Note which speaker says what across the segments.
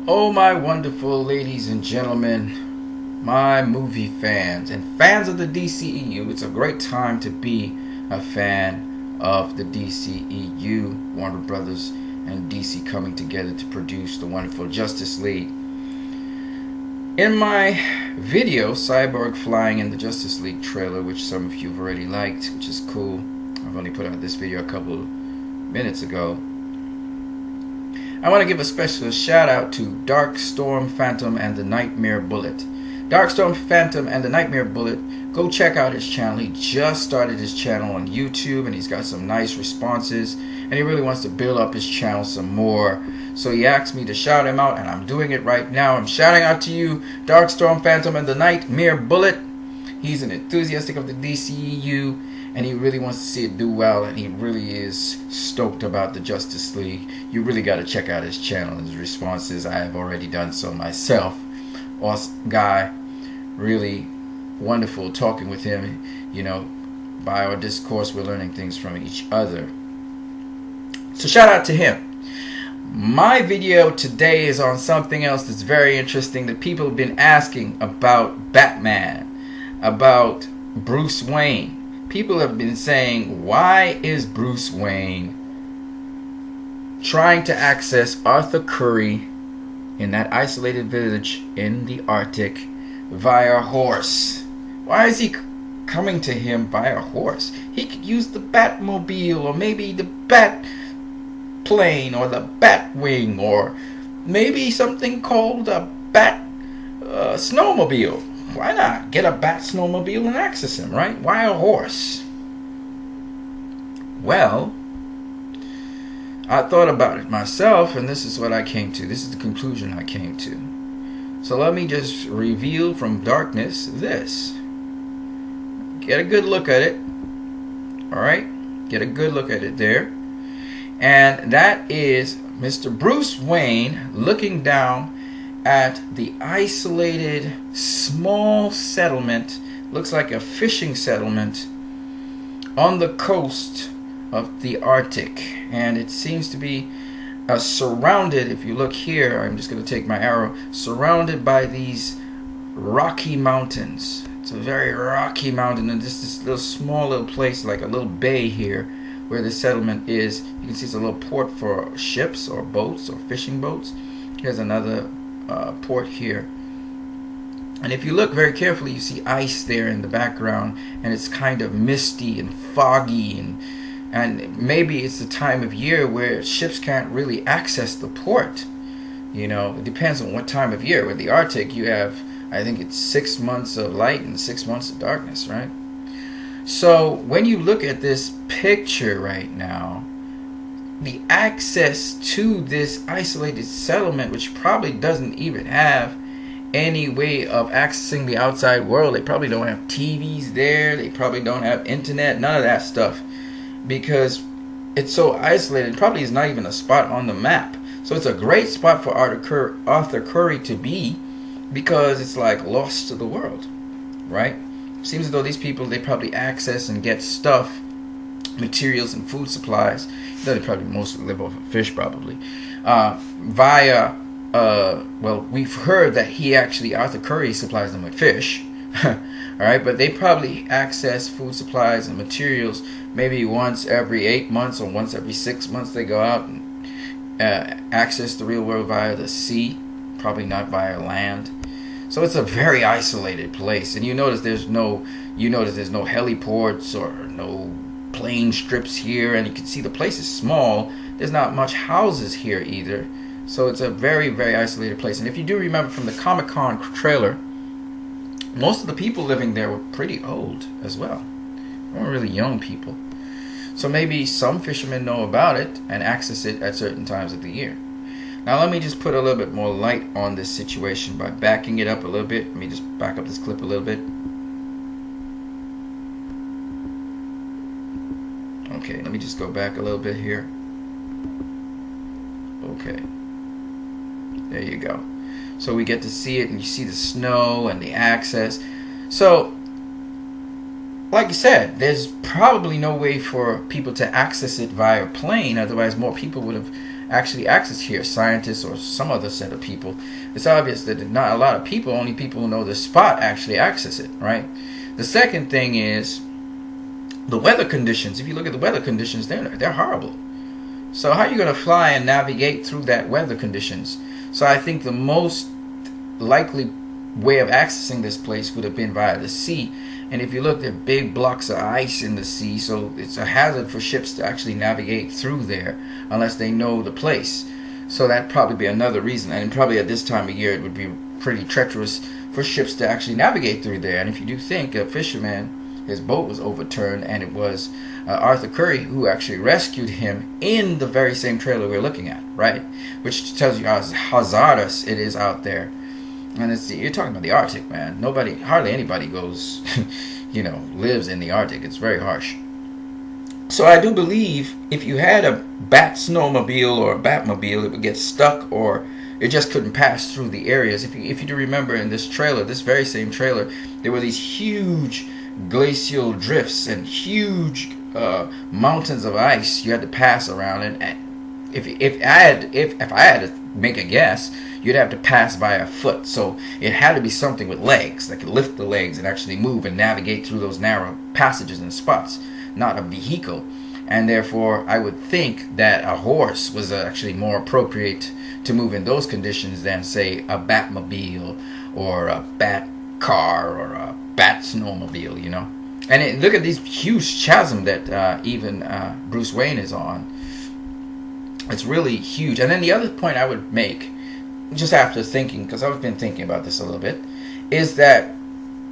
Speaker 1: Oh, my wonderful ladies and gentlemen, my movie fans and fans of the DCEU, it's a great time to be a fan of the DCEU, Warner Brothers and DC coming together to produce the wonderful Justice League. In my video, Cyborg flying in the Justice League trailer, which some of you have already liked, which is cool. I've only put out this video a couple of minutes ago. I want to give a special shout out to Darkstorm Phantom and the Nightmare Bullet. Darkstorm Phantom and the Nightmare Bullet, go check out his channel. He just started his channel on YouTube and he's got some nice responses and he really wants to build up his channel some more. So he asked me to shout him out and I'm doing it right now. I'm shouting out to you, Darkstorm Phantom and the Nightmare Bullet. He's an enthusiastic of the DCEU and he really wants to see it do well, and he really is stoked about the Justice League. You really got to check out his channel and his responses. I have already done so myself. Awesome guy, really wonderful talking with him. You know, by our discourse, we're learning things from each other. So shout out to him. My video today is on something else that's very interesting that people have been asking about Batman, about Bruce Wayne. People have been saying, why is Bruce Wayne trying to access Arthur Curry in that isolated village in the Arctic via horse? Why is he coming to him via horse? He could use the Batmobile or maybe the Bat plane or the Batwing or maybe something called a Bat snowmobile. Why not get a Bat snowmobile and access him, right? Why a horse? Well, I thought about it myself, and this is what I came to. This is the conclusion I came to. So let me just reveal from darkness this. Get a good look at it. Alright? Get a good look at it there. And that is Mr. Bruce Wayne looking down at the isolated small settlement, looks like a fishing settlement on the coast of the Arctic, and it seems to be surrounded, if you look here, I'm just going to take my arrow, surrounded by these rocky mountains. It's a very rocky mountain, and this little small little place, like a little bay here where the settlement is. You can see it's a little port for ships or boats or fishing boats. Here's another port here, and if you look very carefully, you see ice there in the background, and it's kind of misty and foggy, and maybe it's the time of year where ships can't really access the port. You know, it depends on what time of year. With the Arctic, you have, I think it's 6 months of light and 6 months of darkness, right? So when you look at this picture right now, the access to this isolated settlement, which probably doesn't even have any way of accessing the outside world. They probably don't have TVs there. They probably don't have internet, none of that stuff, because it's so isolated. It probably is not even a spot on the map. So it's a great spot for Arthur Curry to be, because it's like lost to the world, right? Seems as though these people, they probably access and get stuff, materials and food supplies. They probably mostly live off of fish, probably via well, we've heard that Arthur Curry supplies them with fish. All right, but they probably access food supplies and materials maybe once every 8 months or once every 6 months. They go out and access the real world via the sea, probably not via land. So it's a very isolated place, and you notice there's no heliports or no plane strips here, and you can see the place is small. There's not much houses here either, so it's a very, very isolated place. And if you do remember from the Comic-Con trailer, most of the people living there were pretty old as well. They weren't really young people. So maybe some fishermen know about it and access it at certain times of the year. Now let me just put a little bit more light on this situation by backing it up a little bit. Let me just back up this clip a little bit. Okay, let me just go back a little bit here. Okay, there you go. So we get to see it, and you see the snow and the access. So, like I said, there's probably no way for people to access it via plane. Otherwise, more people would have actually access here, scientists or some other set of people, it's obvious that not a lot of people, only people who know the spot actually access it, right? The second thing is the weather conditions. If you look at the weather conditions, they're horrible. So how are you going to fly and navigate through that weather conditions? So I think the most likely way of accessing this place would have been via the sea. And if you look, there are big blocks of ice in the sea, so it's a hazard for ships to actually navigate through there unless they know the place. So that'd probably be another reason. And probably at this time of year, it would be pretty treacherous for ships to actually navigate through there. And if you do think a fisherman, his boat was overturned, and it was Arthur Curry who actually rescued him in the very same trailer we're looking at, right? Which tells you how hazardous it is out there. And you're talking about the Arctic, man. Hardly anybody goes, lives in the Arctic. It's very harsh. So I do believe if you had a bat snowmobile or a Batmobile, it would get stuck, or it just couldn't pass through the areas. If you do remember in this trailer, this very same trailer, there were these huge glacial drifts and huge mountains of ice you had to pass around. And if I had to make a guess, you'd have to pass by foot. So it had to be something with legs that could lift the legs and actually move and navigate through those narrow passages and spots, not a vehicle. And therefore, I would think that a horse was actually more appropriate to move in those conditions than, say, a Batmobile or a Bat car or a Bat snowmobile, And look at these huge chasm that even Bruce Wayne is on. It's really huge. And then the other point I would make, just after thinking, because I've been thinking about this a little bit, is that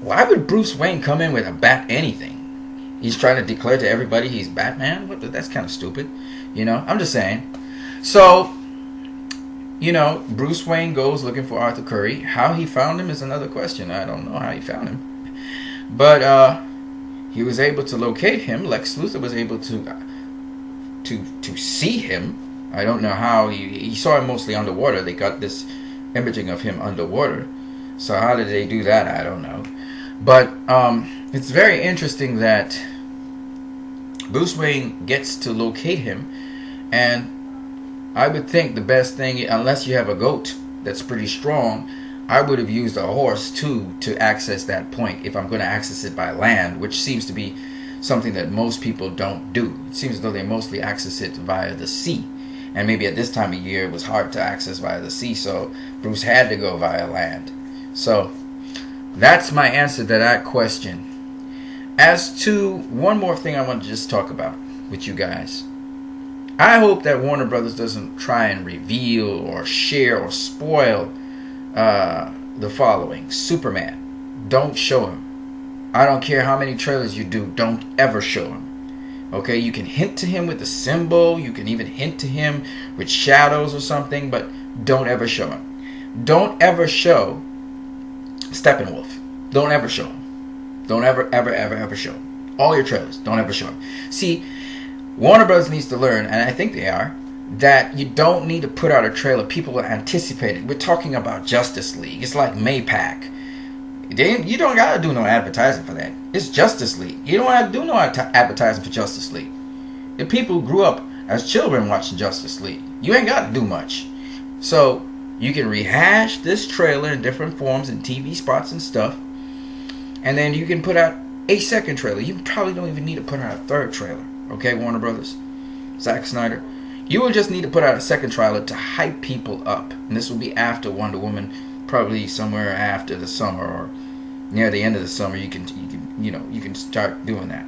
Speaker 1: why would Bruce Wayne come in with a bat anything? He's trying to declare to everybody he's Batman? That's kind of stupid. I'm just saying. So, Bruce Wayne goes looking for Arthur Curry. How he found him is another question. I don't know how he found him. But he was able to locate him. Lex Luthor was able to see him. I don't know how. He saw him mostly underwater. They got this imaging of him underwater. So how did they do that? I don't know. But it's very interesting that Bruce Wayne gets to locate him. And I would think the best thing, unless you have a goat that's pretty strong, I would have used a horse too to access that point if I'm going to access it by land, which seems to be something that most people don't do. It seems as though they mostly access it via the sea. And maybe at this time of year it was hard to access via the sea, so Bruce had to go via land. So that's my answer to that question. As to one more thing I want to just talk about with you guys. I hope that Warner Brothers doesn't try and reveal or share or spoil the following. Superman, don't show him. I don't care how many trailers you do, don't ever show him. Okay, you can hint to him with a symbol, you can even hint to him with shadows or something, but don't ever show him. Don't ever show Steppenwolf. Don't ever show him. Don't ever show him. All your trailers, don't ever show him. See, Warner Bros. Needs to learn, and I think they are, that you don't need to put out a trailer people will anticipate it. We're talking about Justice League. It's like Maypac. You don't gotta do no advertising for that. It's Justice League. You don't have to do no advertising for Justice League. The people who grew up as children watching Justice League. You ain't got to do much. So you can rehash this trailer in different forms and TV spots and stuff, and then you can put out a second trailer. You probably don't even need to put out a third trailer. Okay, Warner Brothers, Zack Snyder. You will just need to put out a second trailer to hype people up, and this will be after Wonder Woman. Probably somewhere after the summer or near the end of the summer, you can start doing that.